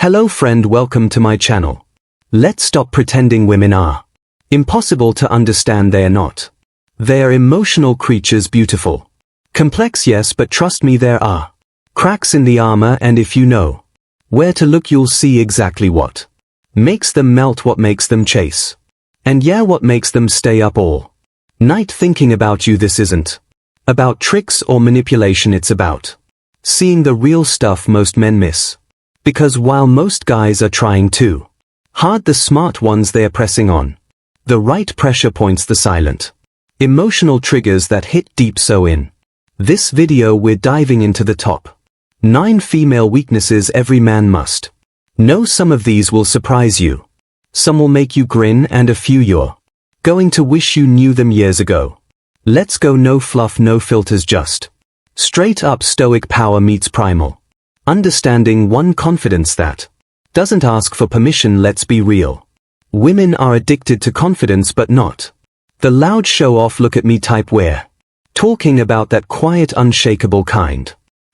Hello friend, welcome to my channel. Let's stop pretending women are impossible to understand. They are not. They are emotional creatures, beautiful. Complex, yes, but trust me, there are cracks in the armor, and if you know where to look, you'll see exactly what makes them melt, what makes them chase, and yeah, what makes them stay up all night thinking about you. This isn't about tricks or manipulation, it's about seeing the real stuff most men miss. Because while most guys are trying too hard, the smart ones, they are pressing on the right pressure points, the silent emotional triggers that hit deep. So in this video we're diving into the top 9 female weaknesses every man must know. Some of these will surprise you. Some will make you grin, and a few you're going to wish you knew them years ago. Let's go. No fluff, no filters, just straight up stoic power meets primal understanding. One, confidence that doesn't ask for permission. Let's be real. Women are addicted to confidence, but not the loud show-off look at me type. We're talking about that quiet, unshakable kind.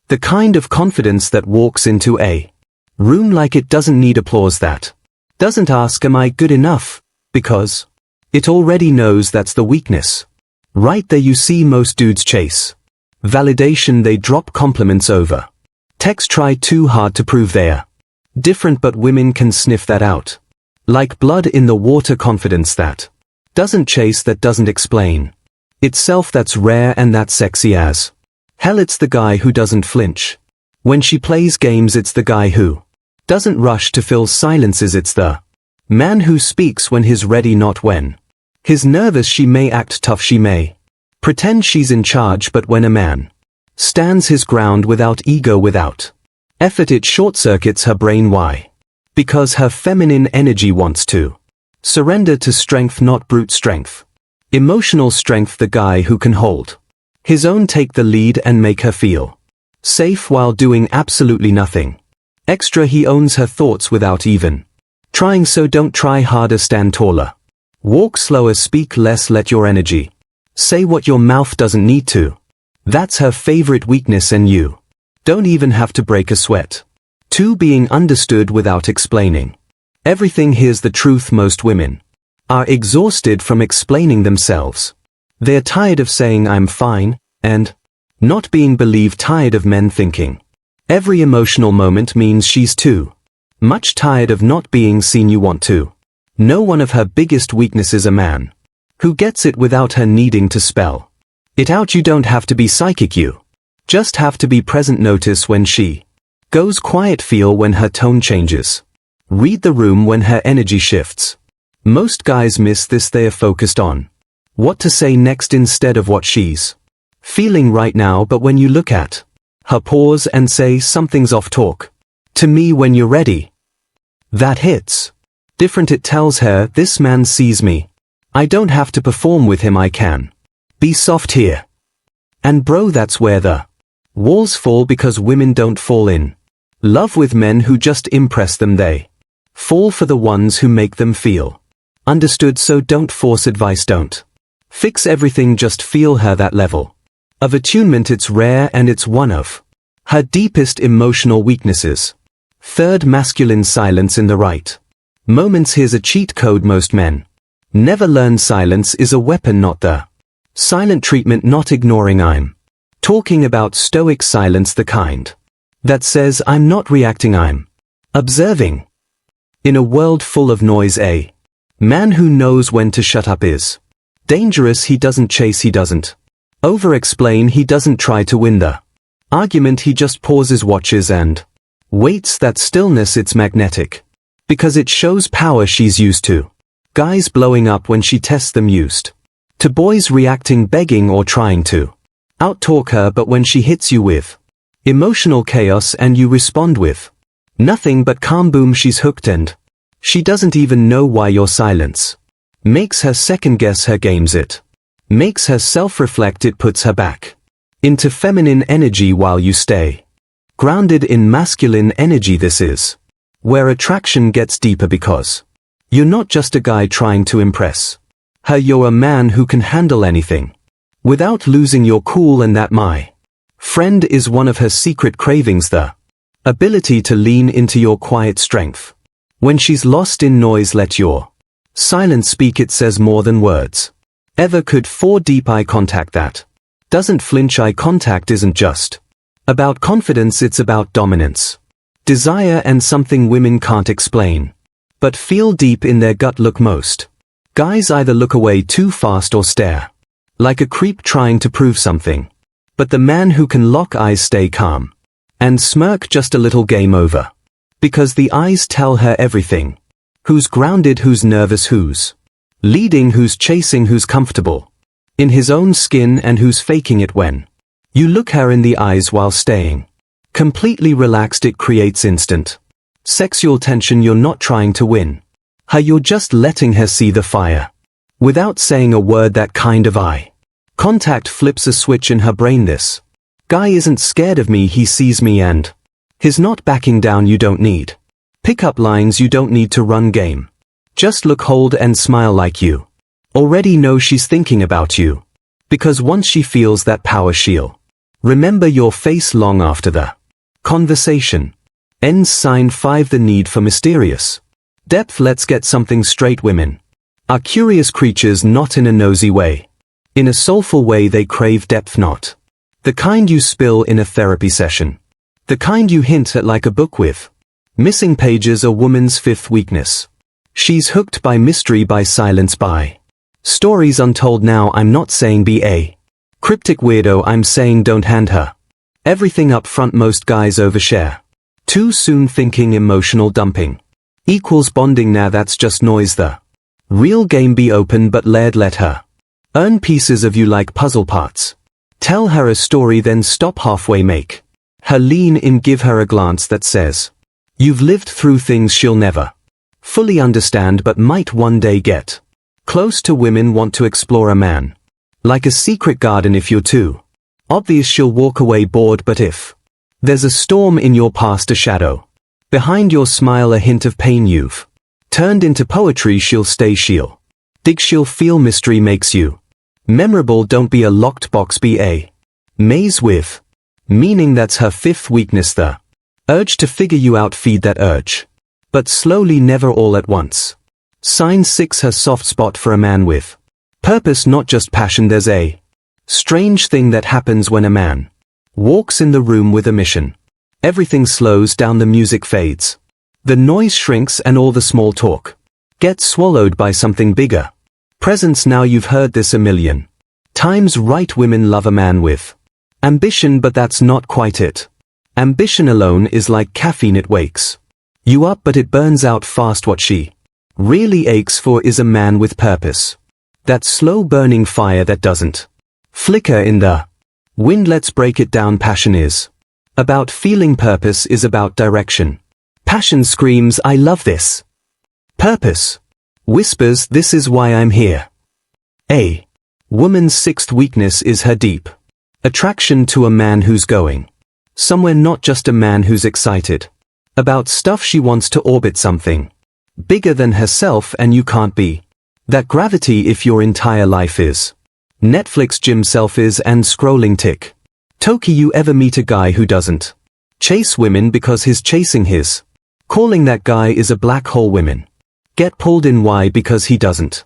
The kind of confidence that walks into a room like it doesn't need applause, that doesn't ask, am I good enough? Because it already knows. That's the weakness. Right there, you see most dudes chase validation. They drop compliments over text, try too hard to prove they're different, but women can sniff that out like blood in the water. Confidence that doesn't chase, that doesn't explain itself, that's rare, and that's sexy as hell. It's the guy who doesn't flinch when she plays games. It's the guy who doesn't rush to fill silences. It's the man who speaks when he's ready, not when he's nervous. She may act tough, she may pretend she's in charge, but when a man stands his ground without ego, without effort, it short-circuits her brain. Why? Because her feminine energy wants to surrender to strength, not brute strength. Emotional strength, the guy who can hold his own, take the lead, and make her feel safe while doing absolutely nothing extra. He owns her thoughts without even trying, so don't try harder, stand taller, walk slower, speak less, let your energy say what your mouth doesn't need to. That's her favorite weakness, and you don't even have to break a sweat. 2, being understood without explaining everything. Here's the truth, most women are exhausted from explaining themselves. They're tired of saying I'm fine, and not being believed, tired of men thinking every emotional moment means she's too much, tired of not being seen. You want to know one of her biggest weaknesses, a man who gets it without her needing to spell it out. You don't have to be psychic, you just have to be present. Notice when she goes quiet, feel when her tone changes, read the room when her energy shifts. Most guys miss this. They are focused on what to say next instead of what she's feeling right now. But when you look at her, pause and say, something's off, talk to me when you're ready. That hits different. It tells her, this man sees me. I don't have to perform with him, I can be soft here. And bro, that's where the walls fall, because women don't fall in love with men who just impress them. They fall for the ones who make them feel understood. So don't force advice, don't fix everything, just feel her. That level of attunement, it's rare, and it's one of her deepest emotional weaknesses. 3rd, masculine silence in the right moments. Here's a cheat code most men never learn. Silence is a weapon, not the silent treatment, not ignoring. I'm talking about stoic silence, the kind that says I'm not reacting, I'm observing. In a world full of noise, a man who knows when to shut up is dangerous. He doesn't chase, he doesn't over-explain, he doesn't try to win the argument, he just pauses, watches, and waits. That stillness, it's magnetic, because it shows power. She's used to guys blowing up when she tests them, used to boys reacting, begging, or trying to out-talk her. But when she hits you with emotional chaos and you respond with nothing but calm, boom, she's hooked, and she doesn't even know why. Your silence makes her second-guess her games, it makes her self-reflect, it puts her back into feminine energy while you stay grounded in masculine energy. This is where attraction gets deeper, because you're not just a guy trying to impress her, you're a man who can handle anything without losing your cool. And that, my friend, is one of her secret cravings, the Ability to lean into your quiet strength. When she's lost in noise, let your silence speak. It says more than words ever could. 4 Deep eye contact that doesn't flinch. Eye contact isn't just about confidence, it's about dominance, desire, and something women can't explain but feel deep in their gut. Look, most guys either look away too fast or stare like a creep trying to prove something. But the man who can lock eyes, stay calm, and smirk just a little, game over. Because the eyes tell her everything. Who's grounded, who's nervous, who's leading, who's chasing, who's comfortable in his own skin, and who's faking it. When you look her in the eyes while staying completely relaxed, it creates instant sexual tension. You're not trying to win her, you're just letting her see the fire. Without saying a word, that kind of eye contact flips a switch in her brain. This guy isn't scared of me, he sees me and he's not backing down. You don't need pick-up lines, you don't need to run game. Just look, hold, and smile like you already know she's thinking about you. Because once she feels that power, she'll remember your face long after the conversation ends. Sign 5 The need for mysterious depth. Let's get something straight. Women are curious creatures, not in a nosy way. In a soulful way. They crave depth, not the kind you spill in a therapy session. The kind you hint at like a book with missing pages. A woman's 5th weakness. She's hooked by mystery, by silence, by stories untold. Now I'm not saying be a cryptic weirdo, I'm saying don't hand her everything up front. Most guys overshare too soon, thinking emotional dumping equals bonding. Now that's just noise. The real game, be open but layered. Let her earn pieces of you like puzzle parts. Tell her a story, then stop halfway. Make her lean in, give her a glance that says you've lived through things she'll never fully understand but might one day get close to. Women want to explore a man like a secret garden. If you're too obvious, she'll walk away bored. But if there's a storm in your past, a shadow behind your smile, a hint of pain you've turned into poetry, she'll stay, she'll dig, she'll feel. Mystery makes you memorable. Don't be a locked box, be a maze with meaning. That's her 5th weakness. The urge to figure you out. Feed that urge, but slowly, never all at once. Sign 6 Her soft spot for a man with purpose, not just passion. There's a strange thing that happens when a man walks in the room with a mission. Everything slows down, the music fades, the noise shrinks, and all the small talk gets swallowed by something bigger. Presence. Now you've heard this a million times, right? Women love a man with ambition, but that's not quite it. Ambition alone is like caffeine, it wakes you up but it burns out fast. What she really aches for is a man with purpose. That slow burning fire that doesn't flicker in the wind. Let's break it down. Passion is about feeling, purpose is about direction. Passion screams, I love this. Purpose whispers, this is why I'm here. A woman's 6th weakness is her deep attraction to a man who's going somewhere, not just a man who's excited about stuff. She wants to orbit something bigger than herself, and you can't be that gravity if your entire life is Netflix, gym selfies, and scrolling tick. Toki, you ever meet a guy who doesn't chase women because he's chasing his calling? That guy is a black hole. Women get pulled in. Why? Because he doesn't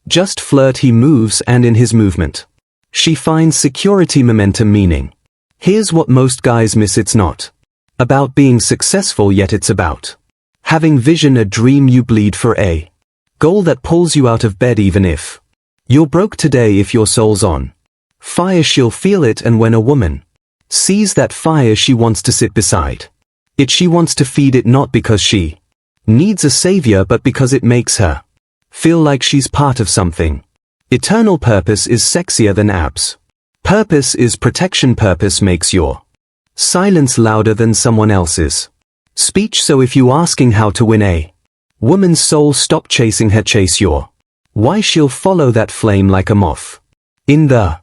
just flirt, he moves, and in his movement she finds security, momentum, meaning. Here's what most guys miss. It's not about being successful yet, it's about having vision, a dream you bleed for, a goal that pulls you out of bed even if you're broke today. If your soul's on fire, she'll feel it, and when a woman sees that fire, she wants to sit beside it. She wants to feed it, not because she needs a savior but because it makes her feel like she's part of something. Eternal. Purpose is sexier than abs. Purpose is protection. Purpose makes your silence louder than someone else's speech. So if you asking how to win a woman's soul, stop chasing her, chase your why. She'll follow that flame like a moth in the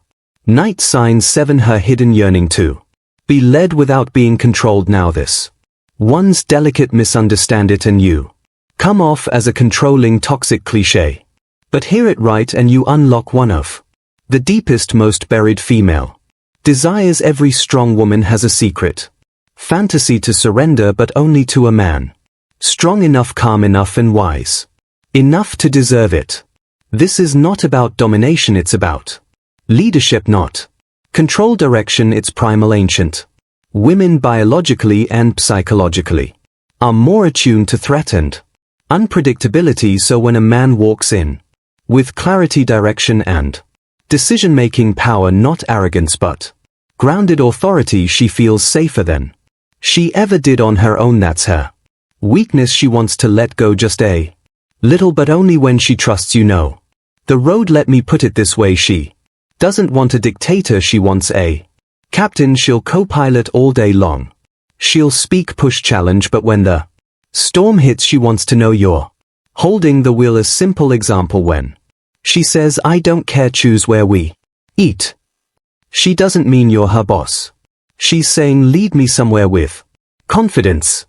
night. Sign 7 Her hidden yearning to be led without being controlled. Now this one's delicate, misunderstand it and you come off as a controlling, toxic cliche. But hear it right and you unlock one of the deepest, most buried female desires. Every strong woman has a secret Fantasy to surrender but only to a man. Strong enough, calm enough and wise enough to deserve it. This is not about domination, it's about leadership, not control, direction, it's primal, ancient. Women biologically and psychologically are more attuned to threat and unpredictability, so when a man walks in with clarity, direction and decision-making power, not arrogance but grounded authority, she feels safer than she ever did on her own. That's her weakness. She wants to let go just a little, but only when she trusts you know the road. Let me put it this way, she doesn't want a dictator, she wants a captain. She'll co-pilot all day long. She'll speak, push, challenge, but when the storm hits she wants to know you're holding the wheel. A simple example, when she says, I don't care, choose where we eat, she doesn't mean you're her boss. She's saying, lead me somewhere with confidence.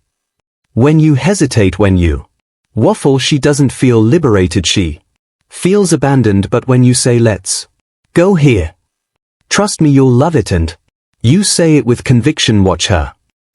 When you hesitate, when you waffle, she doesn't feel liberated, she feels abandoned. But when you say, let's go here, trust me, you'll love it, and you say it with conviction, watch her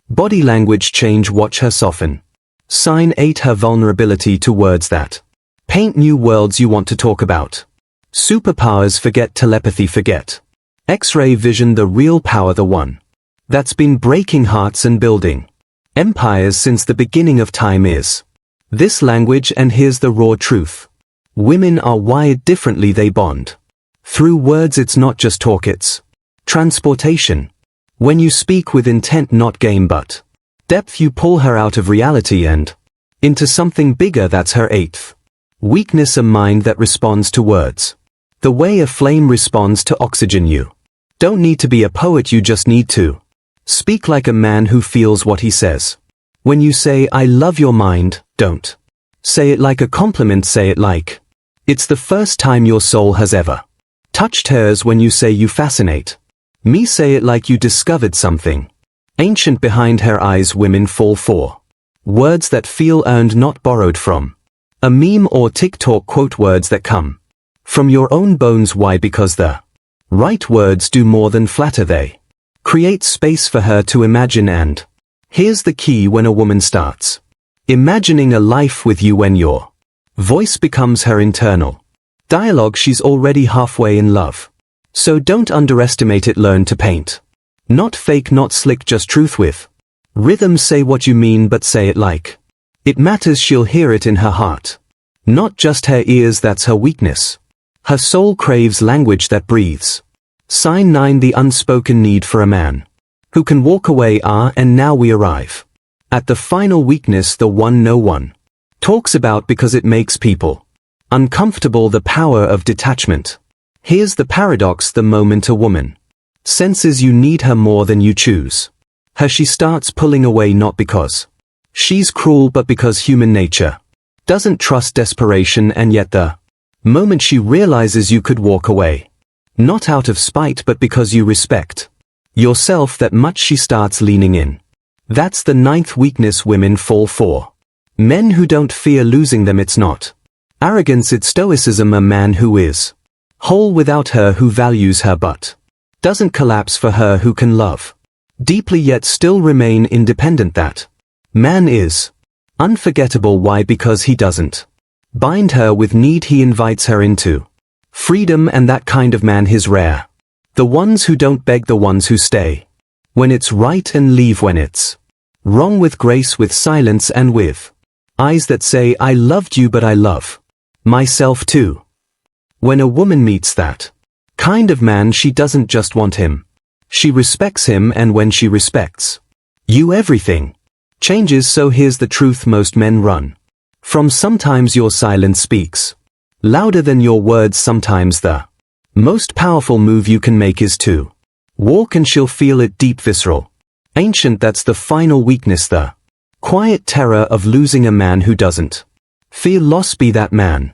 body language change, watch her soften. Sign 8, her vulnerability to words that paint new worlds you want to talk about. Superpowers, forget telepathy, forget X-ray vision, the real power, the one that's been breaking hearts and building empires since the beginning of time, is this language. And here's the raw truth. Women are wired differently, they bond through words. It's not just talk, it's transportation. When you speak with intent, not game but depth, you pull her out of reality and into something bigger. That's her 8th weakness, a mind that responds to words the way a flame responds to oxygen. You don't need to be a poet, you just need to speak like a man who feels what he says. When you say, I love your mind, don't say it like a compliment, say it like it's the first time your soul has ever touched hers. When you say, you fascinate me, say it like you discovered something ancient behind her eyes. Women fall for words that feel earned, not borrowed from a meme or TikTok quote, words that come from your own bones. Why? Because the right words do more than flatter, they create space for her to imagine. And here's the key, when a woman starts imagining a life with you, when your voice becomes her internal dialogue, she's already halfway in love. So don't underestimate it. Learn to paint, not fake, not slick, just truth with rhythm. Say what you mean, but say it like it matters. She'll hear it in her heart, not just her ears. That's her weakness. Her soul craves language that breathes. Sign 9, the unspoken need for a man who can walk away. And now we arrive at the final weakness, the one no one talks about because it makes people uncomfortable, the power of detachment. Here's the paradox. The moment a woman senses you need her more than you choose her, she starts pulling away, not because she's cruel but because human nature doesn't trust desperation. And yet the moment she realizes you could walk away, not out of spite but because you respect yourself that much, she starts leaning in. That's the 9th weakness women fall for. Men who don't fear losing them. It's not arrogance, it's stoicism. A man who is whole without her, who values her but doesn't collapse for her, who can love deeply yet still remain independent. That man is unforgettable. Why? Because he doesn't bind her with need, he invites her into freedom. And that kind of man is rare. The ones who don't beg, the ones who stay when it's right and leave when it's wrong, with grace, with silence, and with eyes that say, I loved you but I love myself too. When a woman meets that kind of man, she doesn't just want him, she respects him. And when she respects you, everything changes. So here's the truth, most men run from sometimes your silence speaks louder than your words. Sometimes the most powerful move you can make is to walk, and she'll feel it, deep, visceral, ancient. That's the final weakness, the quiet terror of losing a man who doesn't fear loss. Be that man